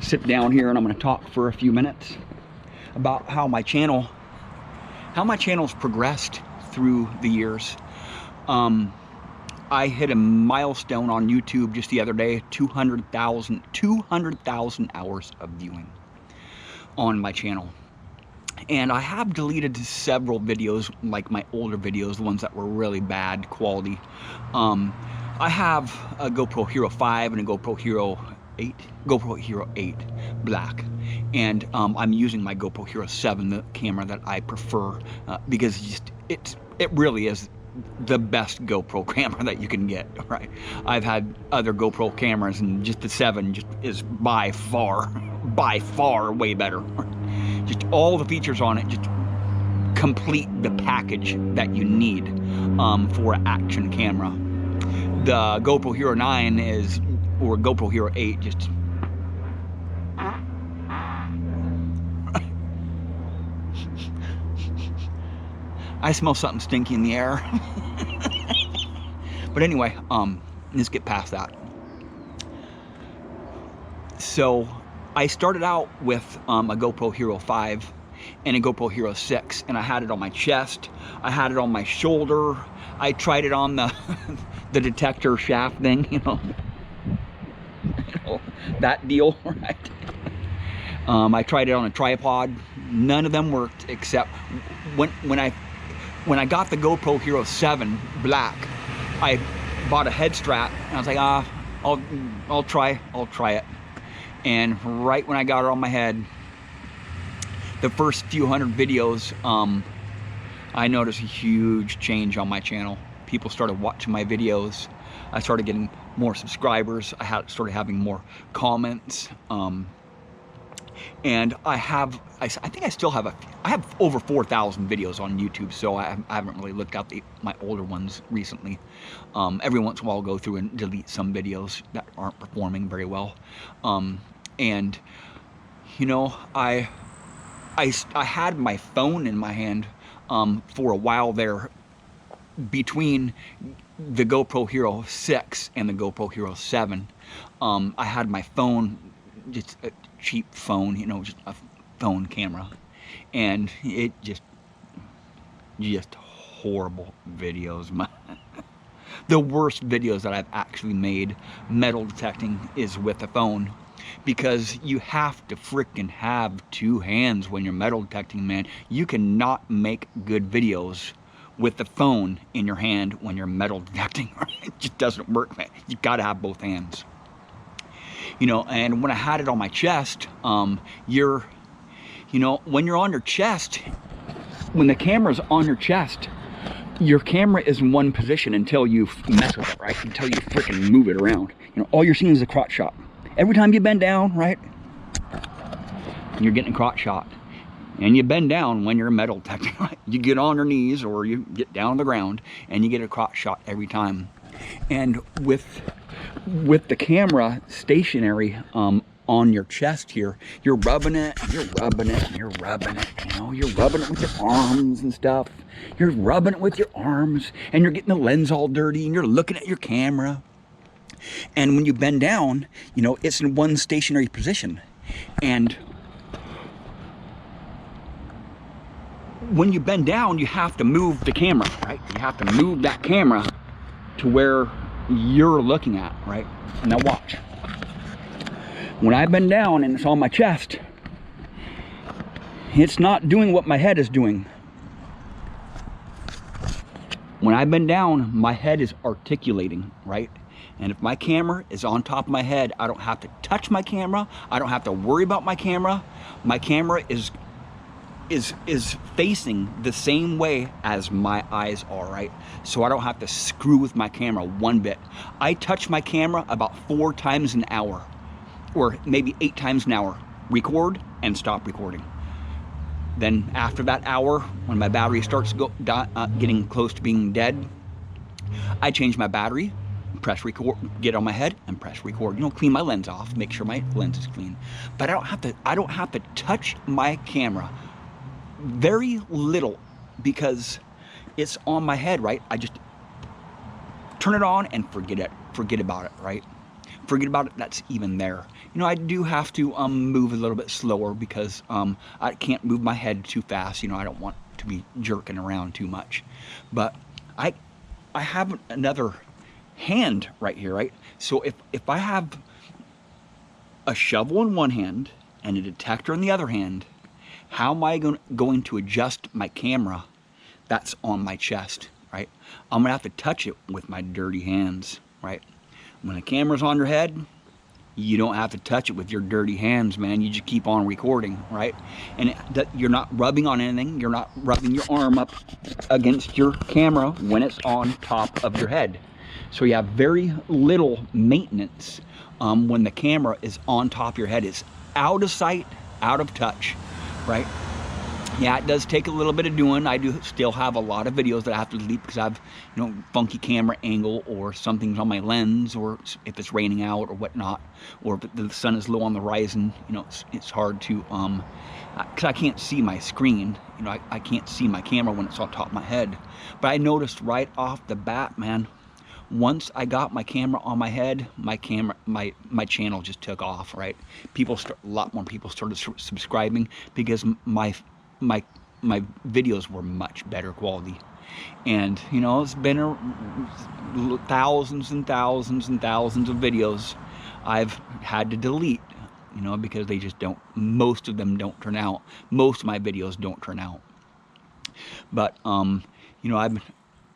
sit down here and I'm going to talk for a few minutes about how my channel's progressed through the years. I hit a milestone on YouTube just the other day, 200,000 hours of viewing on my channel. And I have deleted several videos, like my older videos, the ones that were really bad quality. I have a GoPro Hero 5 and a GoPro Hero 8, Black. And I'm using my GoPro Hero 7, the camera that I prefer, because it really is the best GoPro camera that you can get, right? I've had other GoPro cameras, and just the 7 just is by far way better. Just all the features on it just complete the package that you need for an action camera. The GoPro Hero 9 or GoPro Hero 8 just I smell something stinky in the air. But anyway, let's get past that. So I started out with a GoPro Hero 5 and a GoPro Hero 6, and I had it on my chest, I had it on my shoulder, I tried it on the the detector shaft thing, you know, that deal, right? I tried it on a tripod. None of them worked, except when I got the GoPro Hero 7 Black, I bought a head strap, and I was like, I'll try it. And right when I got it on my head, the first few hundred videos, I noticed a huge change on my channel. People started watching my videos. I started getting more subscribers. I started having more comments. And I think I still have I have over 4,000 videos on YouTube, so I haven't really looked at my older ones recently. Every once in a while I'll go through and delete some videos that aren't performing very well. And you know, I had my phone in my hand for a while there, between the GoPro Hero 6 and the GoPro Hero 7. I had my phone, just a cheap phone, you know, just a phone camera, and it just horrible videos. The worst videos that I've actually made metal detecting is with a phone, because you have to frickin' have two hands when you're metal detecting, man. You cannot make good videos with the phone in your hand when you're metal detecting. It just doesn't work, man. You gotta have both hands. You know, and when I had it on my chest, when you're on your chest, when the camera's on your chest, your camera is in one position until you mess with it, right? Until you freaking move it around. You know, all you're seeing is a crotch shot. Every time you bend down, right, you're getting a crotch shot. And you bend down when you're metal detecting, right? You get on your knees or you get down on the ground and you get a crotch shot every time. And with the camera stationary on your chest here, you're rubbing it, you're rubbing it, you're rubbing it, you know, you're rubbing it with your arms and stuff. You're rubbing it with your arms, and you're getting the lens all dirty, and you're looking at your camera. And when you bend down, you know, it's in one stationary position. And when you bend down, you have to move the camera, right? You have to move that camera to where you're looking at, right? Now watch. When I bend down and it's on my chest, it's not doing what my head is doing. When I bend down, my head is articulating, right? And if my camera is on top of my head, I don't have to touch my camera. I don't have to worry about my camera. My camera is facing the same way as my eyes are, right? So I don't have to screw with my camera one bit. I touch my camera about 4 times an hour, or maybe 8 times an hour. Record and stop recording. Then after that hour, when my battery starts getting close to being dead, I change my battery, press record, get on my head and press record. You know, clean my lens off, make sure my lens is clean. But I don't have to touch my camera. Very little, because it's on my head, right? I just turn it on and forget about it, right? forget about it, that's even there. You know, I do have to move a little bit slower because I can't move my head too fast. You know, I don't want to be jerking around too much. But I have another hand right here, right? So if I have a shovel in one hand and a detector in the other hand, how am I going to adjust my camera that's on my chest, right? I'm gonna have to touch it with my dirty hands, right? When a camera's on your head, you don't have to touch it with your dirty hands, man. You just keep on recording, right? And you're not rubbing on anything. You're not rubbing your arm up against your camera when it's on top of your head. So you have very little maintenance when the camera is on top of your head. It's out of sight, out of touch, right? Yeah, it does take a little bit of doing. I do still have a lot of videos that I have to delete because I have, you know, funky camera angle, or something's on my lens, or if it's raining out or whatnot, or if the sun is low on the horizon. You know, it's hard to, because I can't see my screen. You know, I can't see my camera when it's on top of my head. But I noticed right off the bat, man, once I got my camera on my head, my channel just took off, right? A lot more people started subscribing because my videos were much better quality. And you know, it's been thousands and thousands and thousands of videos I've had to delete, you know, because they just don't, most of them don't turn out. Most of my videos don't turn out. But you know,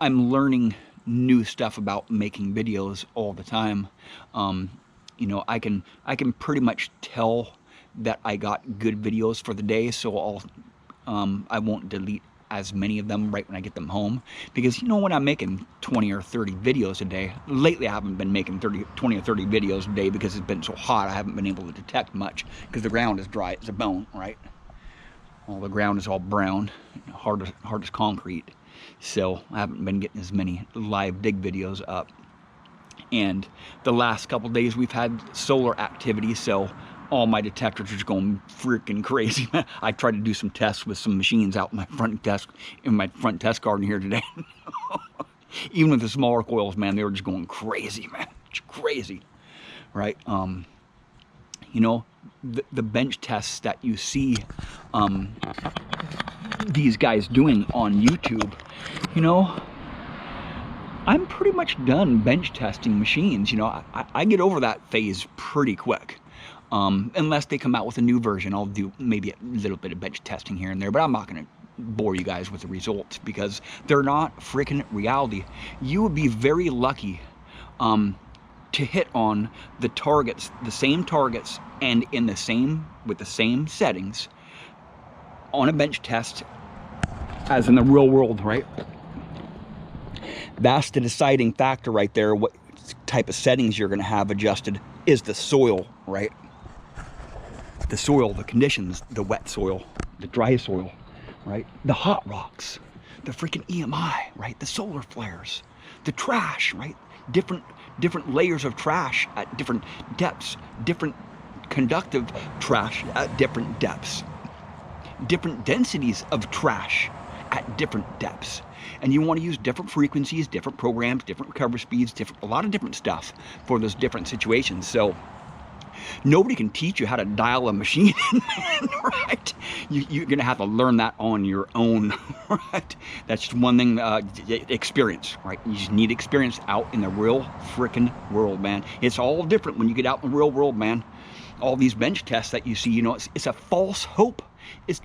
I'm learning new stuff about making videos all the time. You know, I can pretty much tell that I got good videos for the day, so I won't delete as many of them right when I get them home, because you know, when I'm making 20 or 30 videos a day, lately I haven't been making 20 or 30 videos a day because it's been so hot. I haven't been able to detect much because the ground is dry as a bone, right? All the ground is all brown, hard as concrete. So I haven't been getting as many live dig videos up. And the last couple days we've had solar activity, so all my detectors are going freaking crazy. I tried to do some tests with some machines out in my front test garden here today. Even with the smaller coils, man, they were just going crazy, man. Just crazy, right? You know, the bench tests that you see these guys doing on YouTube, you know, I'm pretty much done bench testing machines. You know, I get over that phase pretty quick. Unless they come out with a new version, I'll do maybe a little bit of bench testing here and there, but I'm not going to bore you guys with the results because they're not freaking reality. You would be very lucky to hit on the targets, the same targets, and with the same settings on a bench test as in the real world, right? That's the deciding factor right there. What type of settings you're going to have adjusted is the soil, right? The soil, the conditions, the wet soil, the dry soil, right? The hot rocks, the freaking EMI, right? The solar flares, the trash, right? Different layers of trash at different depths, different conductive trash at different depths, different densities of trash at different depths. And you want to use different frequencies, different programs, different recovery speeds, a lot of different stuff for those different situations. So nobody can teach you how to dial a machine in, right? You're going to have to learn that on your own, right? That's just one thing, experience, right? You just need experience out in the real freaking world, man. It's all different when you get out in the real world, man. All these bench tests that you see, you know, it's a false hope.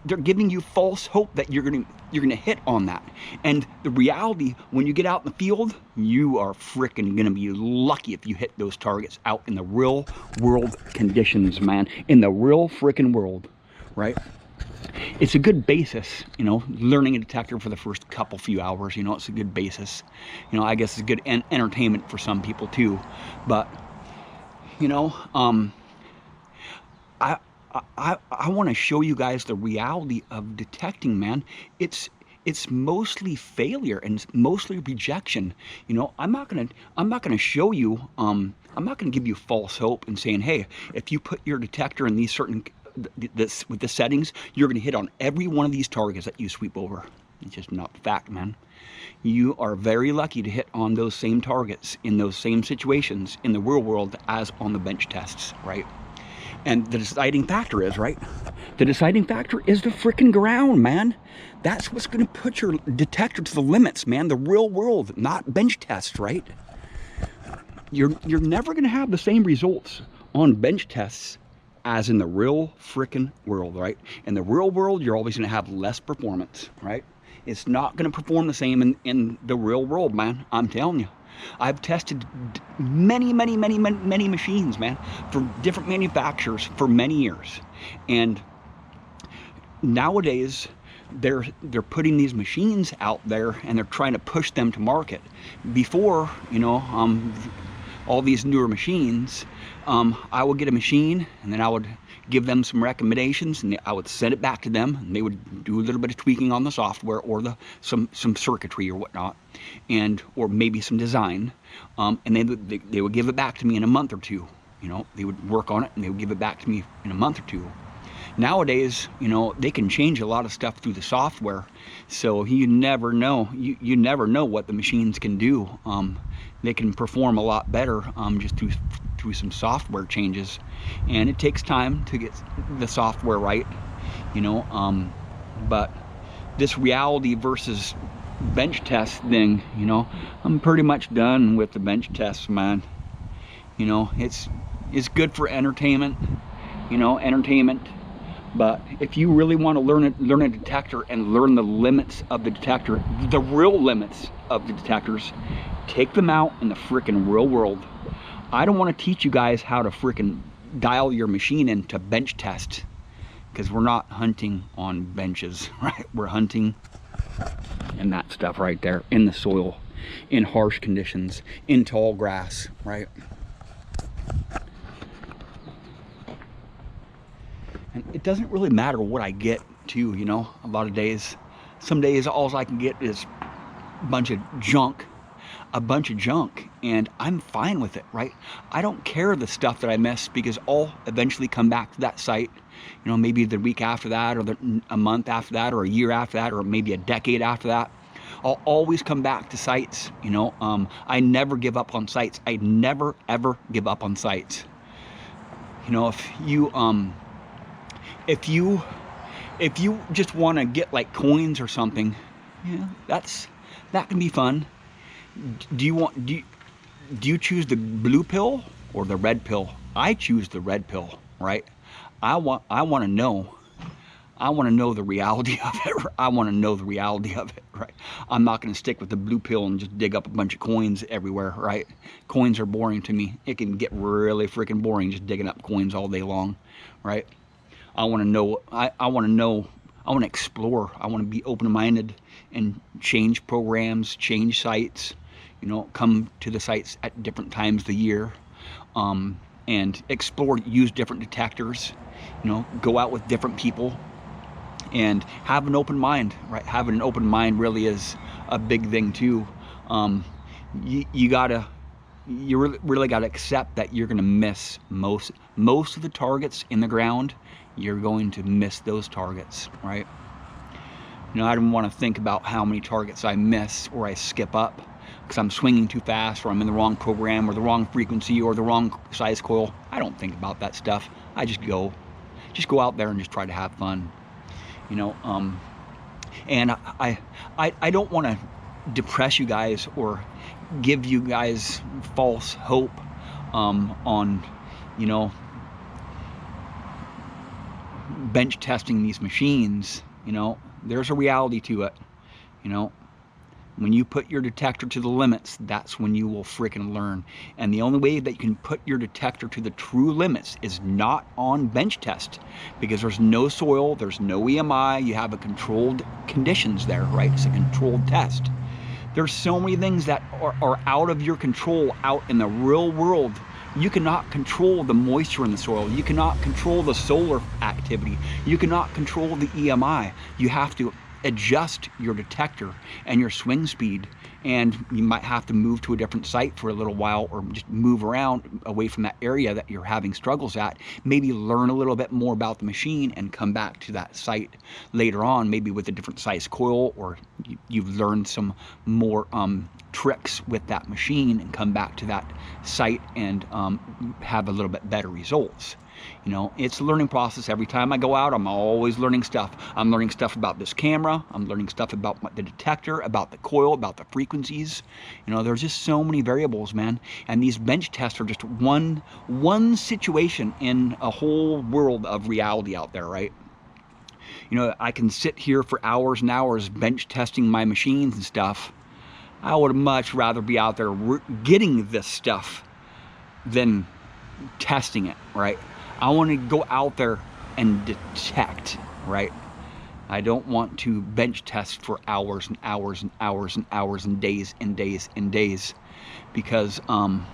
They're giving you false hope that you're gonna hit on that. And the reality, when you get out in the field, you are freaking gonna be lucky if you hit those targets out in the real world conditions, man. In the real freaking world, right? It's a good basis, you know, learning a detector for the first few hours, you know, it's a good basis. You know, I guess it's good entertainment for some people too. But, you know, I want to show you guys the reality of detecting, man. It's mostly failure and mostly rejection. You know, I'm not gonna show you. I'm not gonna give you false hope and saying, hey, if you put your detector in these certain with the settings, you're gonna hit on every one of these targets that you sweep over. It's just not the fact, man. You are very lucky to hit on those same targets in those same situations in the real world as on the bench tests, right? And the deciding factor is, right? The deciding factor is the freaking ground, man. That's what's going to put your detector to the limits, man. The real world, not bench tests, right? You're never going to have the same results on bench tests as in the real freaking world, right? In the real world, you're always going to have less performance, right? It's not going to perform the same in the real world, man. I'm telling you. I've tested many machines, man, for different manufacturers for many years. And nowadays, they're putting these machines out there and they're trying to push them to market. Before, you know, all these newer machines, I would get a machine and then I would give them some recommendations and I would send it back to them and they would do a little bit of tweaking on the software or some circuitry or whatnot, and or maybe some design, and they would give it back to me in a month or two. You know, they would work on it and they would give it back to me in a month or two. Nowadays, you know, they can change a lot of stuff through the software, so you never know. You never know what the machines can do. They can perform a lot better just through some software changes, and it takes time to get the software right, you know. But this reality versus bench test thing, you know, I'm pretty much done with the bench tests, man. You know, it's good for entertainment, you know, but if you really want to learn a detector and learn the limits of the detector, the real limits of the detectors, take them out in the freaking real world. I don't want to teach you guys how to freaking dial your machine into bench test, because we're not hunting on benches, right? We're hunting in that stuff right there, in the soil, in harsh conditions, in tall grass, right? And it doesn't really matter what I get to, you know, a lot of days. Some days all I can get is a bunch of junk, and I'm fine with it, right? I don't care the stuff that I miss, because I'll eventually come back to that site, you know, maybe the week after that, or a month after that, or a year after that, or maybe a decade after that. I'll always come back to sites, you know. I never give up on sites. I never ever give up on sites. You know, if you just want to get like coins or something, yeah, that can be fun. Do you choose the blue pill or the red pill? I choose the red pill, right? I want to know the reality of it. I want to know the reality of it, right? I'm not going to stick with the blue pill and just dig up a bunch of coins everywhere, right? Coins are boring to me. It can get really freaking boring just digging up coins all day long, right? I want to know. I want to know. I want to explore. I want to be open-minded and change programs, change sites. You know, come to the sites at different times of the year, and explore. Use different detectors. You know, go out with different people, and have an open mind. Right, having an open mind really is a big thing too. You really gotta accept that you're gonna miss most of the targets in the ground. You're going to miss those targets, right? You know, I don't want to think about how many targets I miss or I skip up because I'm swinging too fast, or I'm in the wrong program, or the wrong frequency, or the wrong size coil. I don't think about that stuff. I just go out there and just try to have fun, you know. And I don't want to depress you guys or give you guys false hope on, you know, bench testing these machines. You know, there's a reality to it. You know, when you put your detector to the limits, that's when you will freaking learn. And the only way that you can put your detector to the true limits is not on bench test, because there's no soil, there's no EMI, you have a controlled conditions there, right? It's a controlled test. There's so many things that are out of your control out in the real world. You cannot control the moisture in the soil. You cannot control the solar activity. You cannot control the EMI. You have to adjust your detector and your swing speed, and you might have to move to a different site for a little while, or just move around away from that area that you're having struggles at. Maybe learn a little bit more about the machine and come back to that site later on, maybe with a different size coil, or you've learned some more tricks with that machine and come back to that site and have a little bit better results. You know, it's a learning process. Every time I go out, I'm always learning stuff. I'm learning stuff about this camera. I'm learning stuff about the detector, about the coil, about the frequencies. You know, there's just so many variables, man. And these bench tests are just one situation in a whole world of reality out there, right? You know, I can sit here for hours and hours bench testing my machines and stuff. I would much rather be out there getting this stuff than testing it, right? I want to go out there and detect, right? I don't want to bench test for hours and hours and hours and hours and days and days and days, because I'm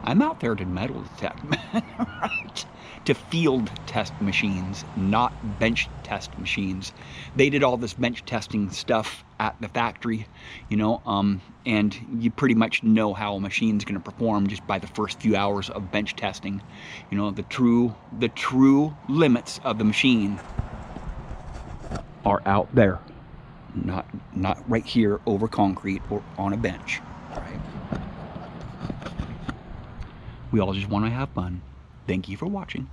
out there to metal detect, right? To field test machines, not bench test machines. They did all this bench testing stuff at the factory, you know, and you pretty much know how a machine's going to perform just by the first few hours of bench testing. You know, the true limits of the machine are out there, not right here over concrete or on a bench. Right? We all just want to have fun. Thank you for watching.